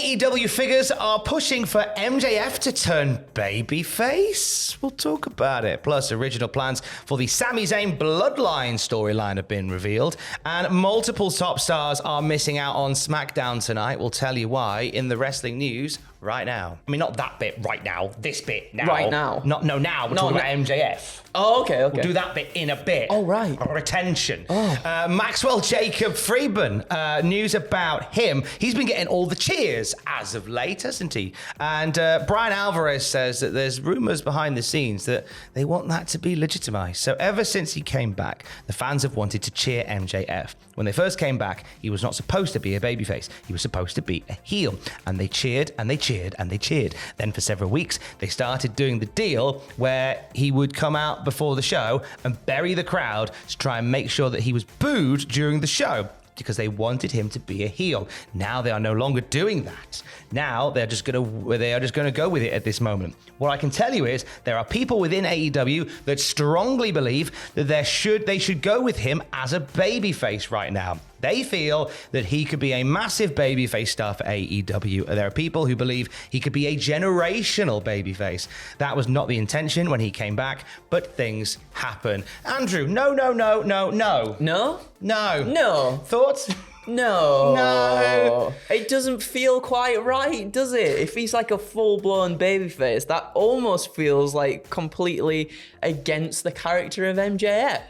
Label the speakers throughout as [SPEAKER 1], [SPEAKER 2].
[SPEAKER 1] AEW figures are pushing for MJF to turn babyface. We'll talk about it. Plus, original plans for the Sami Zayn Bloodline storyline have been revealed. And multiple top stars are missing out on SmackDown tonight. We'll tell you why in the wrestling news right now. I mean, not that bit right now. This bit now.
[SPEAKER 2] Right now?
[SPEAKER 1] Now. We're talking about MJF.
[SPEAKER 2] Oh, okay.
[SPEAKER 1] We'll do that bit in a bit.
[SPEAKER 2] Oh, right.
[SPEAKER 1] Retention.
[SPEAKER 2] Oh.
[SPEAKER 1] Maxwell Jacob Freeman. News about him. He's been getting all the cheers as of late, hasn't he? And Brian Alvarez says that there's rumours behind the scenes that they want that to be legitimised. So ever since he came back, the fans have wanted to cheer MJF. When they first came back, he was not supposed to be a babyface. He was supposed to be a heel. And they cheered and they cheered and they cheered. Then for several weeks, they started doing the deal where he would come out before the show and bury the crowd to try and make sure that he was booed during the show, because they wanted him to be a heel. Now they are no longer doing that. Now they are just going to go with it at this moment. What I can tell you is there are people within AEW that strongly believe that they should go with him as a babyface right now. They feel that he could be a massive babyface star for AEW. There are people who believe he could be a generational babyface. That was not the intention when he came back, but things happen. Andrew, no.
[SPEAKER 2] No.
[SPEAKER 1] Thoughts?
[SPEAKER 2] No. It doesn't feel quite right, does it? If he's like a full-blown babyface, that almost feels like completely against the character of MJF.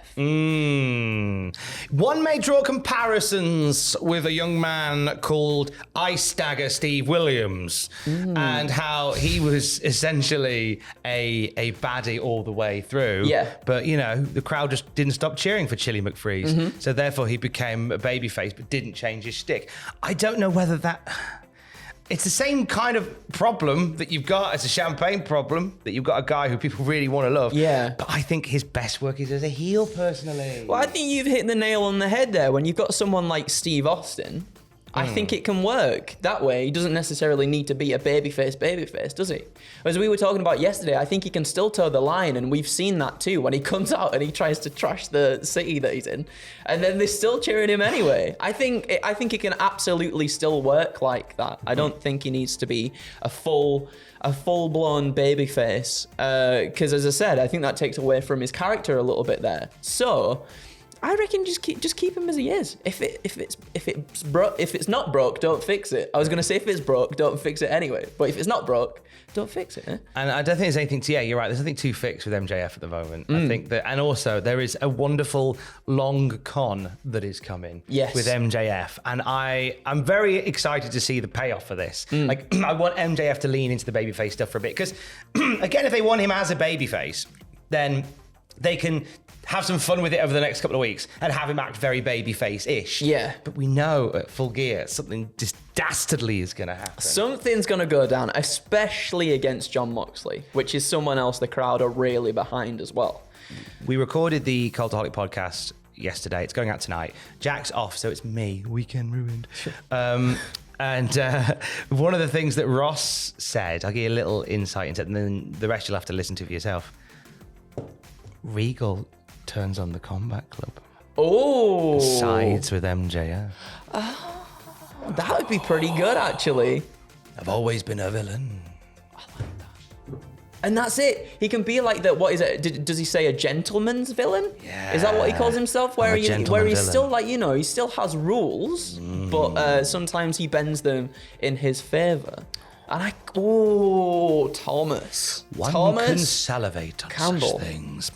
[SPEAKER 1] One may draw comparisons with a young man called Ice Dagger Steve Williams and how he was essentially a baddie all the way through.
[SPEAKER 2] Yeah.
[SPEAKER 1] But, you know, the crowd just didn't stop cheering for Chili McFreeze. So therefore he became a babyface but didn't change his shtick. I don't know whether that... It's the same kind of problem that you've got as a champagne problem, that you've got a guy who people really want to love.
[SPEAKER 2] Yeah.
[SPEAKER 1] But I think his best work is as a heel, personally.
[SPEAKER 2] Well, I think you've hit the nail on the head there. When you've got someone like Steve Austin, I think it can work that way. He doesn't necessarily need to be a babyface, does he? As we were talking about yesterday, I think he can still toe the line, and we've seen that too when he comes out and he tries to trash the city that he's in, and then they're still cheering him anyway. I think it can absolutely still work like that. I don't think he needs to be a full-blown babyface, because as I said, I think that takes away from his character a little bit there. So I reckon just keep him as he is. If it's not broke, don't fix it. I was gonna say if it's broke, don't fix it anyway. But if it's not broke, don't fix it. Eh?
[SPEAKER 1] And I don't think there's anything you're right. There's nothing to fix with MJF at the moment. I think that, and also there is a wonderful long con that is coming with MJF, and I'm very excited to see the payoff for this. Like, I want MJF to lean into the babyface stuff for a bit, because again, if they want him as a babyface, then they can have some fun with it over the next couple of weeks and have him act very babyface-ish.
[SPEAKER 2] Yeah.
[SPEAKER 1] But we know at Full Gear something just dastardly is going to happen.
[SPEAKER 2] Something's going to go down, especially against Jon Moxley, which is someone else the crowd are really behind as well.
[SPEAKER 1] We recorded the Cultaholic podcast yesterday. It's going out tonight. Jack's off, so it's me. Weekend ruined. And one of the things that Ross said, I'll give you a little insight into it, and then the rest you'll have to listen to for yourself. Regal turns on the Combat Club.
[SPEAKER 2] Oh.
[SPEAKER 1] Sides with MJF.
[SPEAKER 2] Oh, that would be pretty good, actually.
[SPEAKER 1] I've always been a villain.
[SPEAKER 2] I like that. And that's it. He can be like the, what is it? Does he say a gentleman's villain?
[SPEAKER 1] Yeah.
[SPEAKER 2] Is that what he calls himself? Where he's
[SPEAKER 1] villain.
[SPEAKER 2] still like, you know, he still has rules, but sometimes he bends them in his favor. And Thomas.
[SPEAKER 1] One
[SPEAKER 2] Thomas
[SPEAKER 1] can salivate on
[SPEAKER 2] Campbell.
[SPEAKER 1] such things.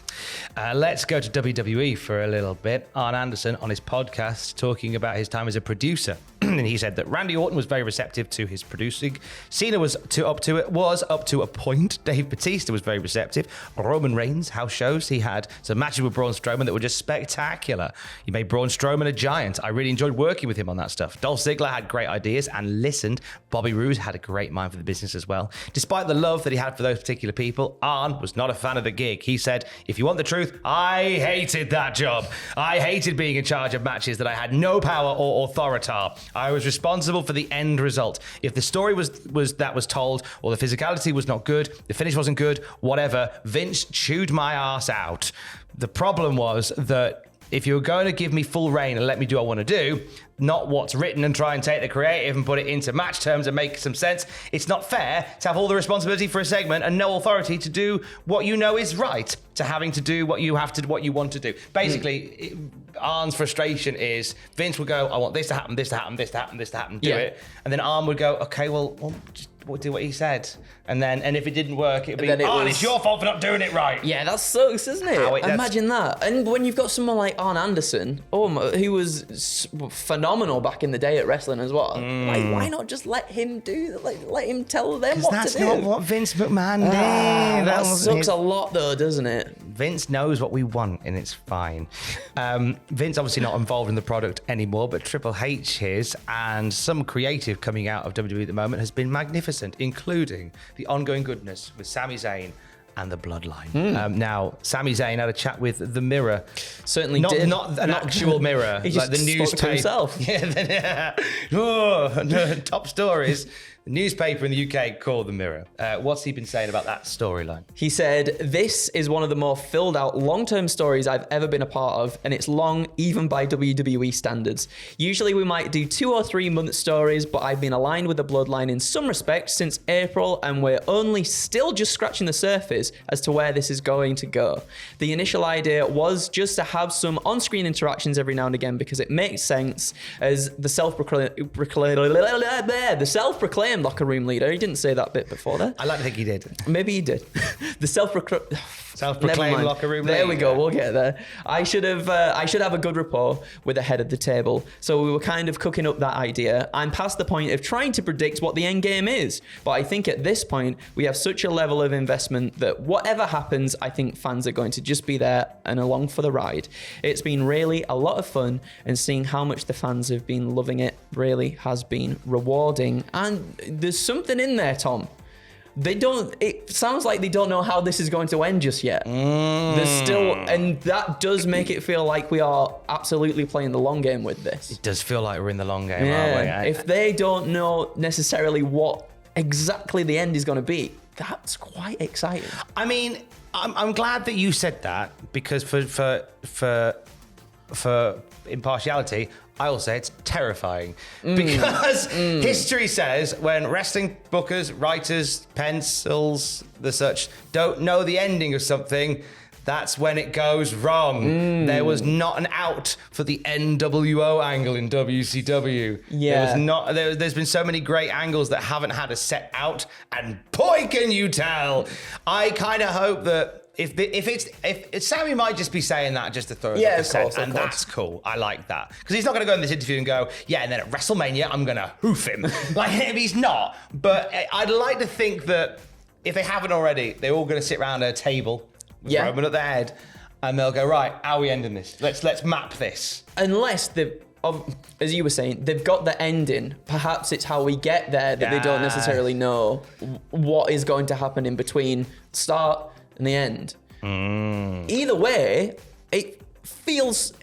[SPEAKER 1] Let's go to WWE for a little bit. Arn Anderson on his podcast talking about his time as a producer. And he said that Randy Orton was very receptive to his producing. Cena was up to a point. Dave Bautista was very receptive. Roman Reigns, house shows. He had some matches with Braun Strowman that were just spectacular. He made Braun Strowman a giant. I really enjoyed working with him on that stuff. Dolph Ziggler had great ideas and listened. Bobby Roode had a great mind for the business as well. Despite the love that he had for those particular people, Arn was not a fan of the gig. He said, if you want the truth, I hated that job. I hated being in charge of matches that I had no power or authority. I was responsible for the end result. If the story was told, or the physicality was not good, the finish wasn't good, whatever, Vince chewed my ass out. The problem was that if you're going to give me full reign and let me do what I want to do, not what's written and try and take the creative and put it into match terms and make some sense, it's not fair to have all the responsibility for a segment and no authority to do what you know is right, to having to do what you want to do. Basically, Arn's frustration is Vince will go, I want this to happen, this to happen, this to happen, this to happen, do it. And then Arn would go, okay, well just do what he said. And if it didn't work, it'd be, it's your fault for not doing it right.
[SPEAKER 2] Yeah, that sucks, isn't it? Imagine that. And when you've got someone like Arn Anderson, who was phenomenal back in the day at wrestling as well, why not just let him let him tell them what to do?
[SPEAKER 1] That's not what Vince McMahon did.
[SPEAKER 2] That sucks a lot though, doesn't it?
[SPEAKER 1] Vince knows what we want and it's fine. Vince obviously not involved in the product anymore, but Triple H is, and some creative coming out of WWE at the moment has been magnificent, including the ongoing goodness with Sami Zayn and the Bloodline. Now, Sami Zayn had a chat with the Mirror.
[SPEAKER 2] Certainly
[SPEAKER 1] not,
[SPEAKER 2] did.
[SPEAKER 1] Not an actual mirror,
[SPEAKER 2] he just
[SPEAKER 1] like the newspaper.
[SPEAKER 2] himself.
[SPEAKER 1] Top stories. The newspaper in the UK called the Mirror. What's he been saying about that storyline?
[SPEAKER 2] He said, "This is one of the more filled out long-term stories I've ever been a part of, and it's long even by WWE standards. Usually we might do 2 or 3 month stories, but I've been aligned with the Bloodline in some respects since April, and we're only still just scratching the surface as to where this is going to go. The initial idea was just to have some on-screen interactions every now and again because it makes sense as the self-proclaimed locker room leader." He didn't say that bit before there.
[SPEAKER 1] I like to think he did.
[SPEAKER 2] Maybe he did. The
[SPEAKER 1] self-proclaimed locker room leader.
[SPEAKER 2] There we go. We'll get there. I should have a good rapport with the head of the table. So we were kind of cooking up that idea. I'm past the point of trying to predict what the end game is, but I think at this point we have such a level of investment that whatever happens, I think fans are going to just be there and along for the ride. It's been really a lot of fun, and seeing how much the fans have been loving it really has been rewarding. And there's something in there, Tom. It sounds like they don't know how this is going to end just yet. There's still, and that does make it feel like we are absolutely playing the long game with this.
[SPEAKER 1] It does feel like we're in the long game, aren't we?
[SPEAKER 2] If they don't know necessarily what exactly the end is going to be, that's quite exciting.
[SPEAKER 1] I mean, I'm glad that you said that, because for impartiality, I will say it's terrifying, because history says when wrestling bookers, writers, pencils, the such don't know the ending of something, that's when it goes wrong. There was not an out for the NWO angle in WCW.
[SPEAKER 2] Yeah.
[SPEAKER 1] There's been so many great angles that haven't had a set out, and boy, can you tell. I kind of hope that if Sammy might just be saying that just to throw us off the set, and that's cool. I like that, because he's not going to go in this interview and go, yeah, and then at WrestleMania I'm going to hoof him. Like, if he's not. But I'd like to think that if they haven't already, they're all going to sit around a table with Roman at their head, and they'll go, right, how are we ending this? Let's map this.
[SPEAKER 2] Unless as you were saying, they've got the ending. Perhaps it's how we get there that they don't necessarily know what is going to happen in between start and the end. Either way, it feels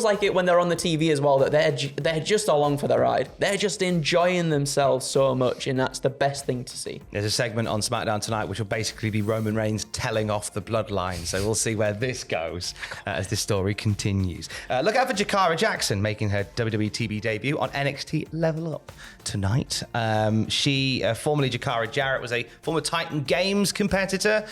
[SPEAKER 2] like it when they're on the TV as well, that they're just along for the ride. They're just enjoying themselves so much, and that's the best thing to see.
[SPEAKER 1] There's a segment on SmackDown tonight which will basically be Roman Reigns telling off the Bloodline, so we'll see where this goes as this story continues. Look out for Jakara Jackson making her WWE TV debut on NXT Level Up tonight. She, formerly Jakara Jarrett, was a former Titan Games competitor.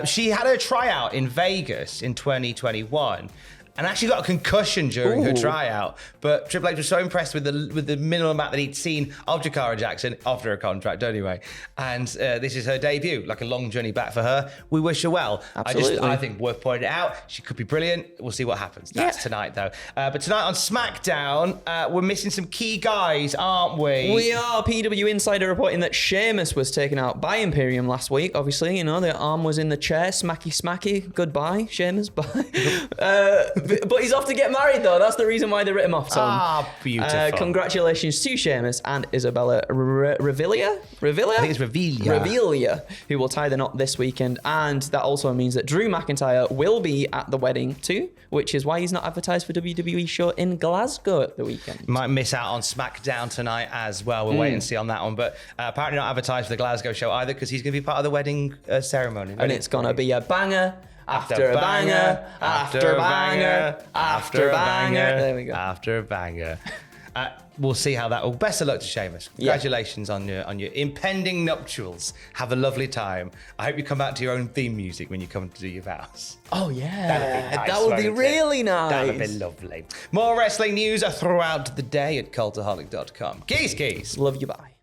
[SPEAKER 1] She had her tryout in Vegas in 2021. And actually got a concussion during her tryout. But Triple H was so impressed with the minimal amount that he'd seen of Jakara Jackson after her contract anyway. And this is her debut, like a long journey back for her. We wish her well.
[SPEAKER 2] Absolutely.
[SPEAKER 1] I think worth pointing out, she could be brilliant. We'll see what happens. That's tonight, though. But tonight on SmackDown, we're missing some key guys, aren't we?
[SPEAKER 2] We are. PW Insider reporting that Sheamus was taken out by Imperium last week. Obviously, you know, the arm was in the chair. Smacky. Goodbye, Sheamus. Bye. But he's off to get married, though. That's the reason why they writ him off, Tom.
[SPEAKER 1] Ah, beautiful.
[SPEAKER 2] Congratulations to Sheamus and Isabella Revelia?
[SPEAKER 1] I think it's
[SPEAKER 2] Revelia, who will tie the knot this weekend. And that also means that Drew McIntyre will be at the wedding too, which is why he's not advertised for WWE show in Glasgow at the weekend.
[SPEAKER 1] Might miss out on SmackDown tonight as well. We'll wait and see on that one. But apparently not advertised for the Glasgow show either, because he's going to be part of the wedding ceremony.
[SPEAKER 2] And it's going to be a banger. after a banger, after a banger, after a banger. There we go.
[SPEAKER 1] After a banger. We'll see how that will. Best of luck to Sheamus. Congratulations on your impending nuptials. Have a lovely time. I hope you come back to your own theme music when you come to do your vows.
[SPEAKER 2] Oh yeah,
[SPEAKER 1] That'd be nice,
[SPEAKER 2] that would be really nice.
[SPEAKER 1] That would be lovely. More wrestling news throughout the day at cultaholic.com. Keys.
[SPEAKER 2] Love you, bye.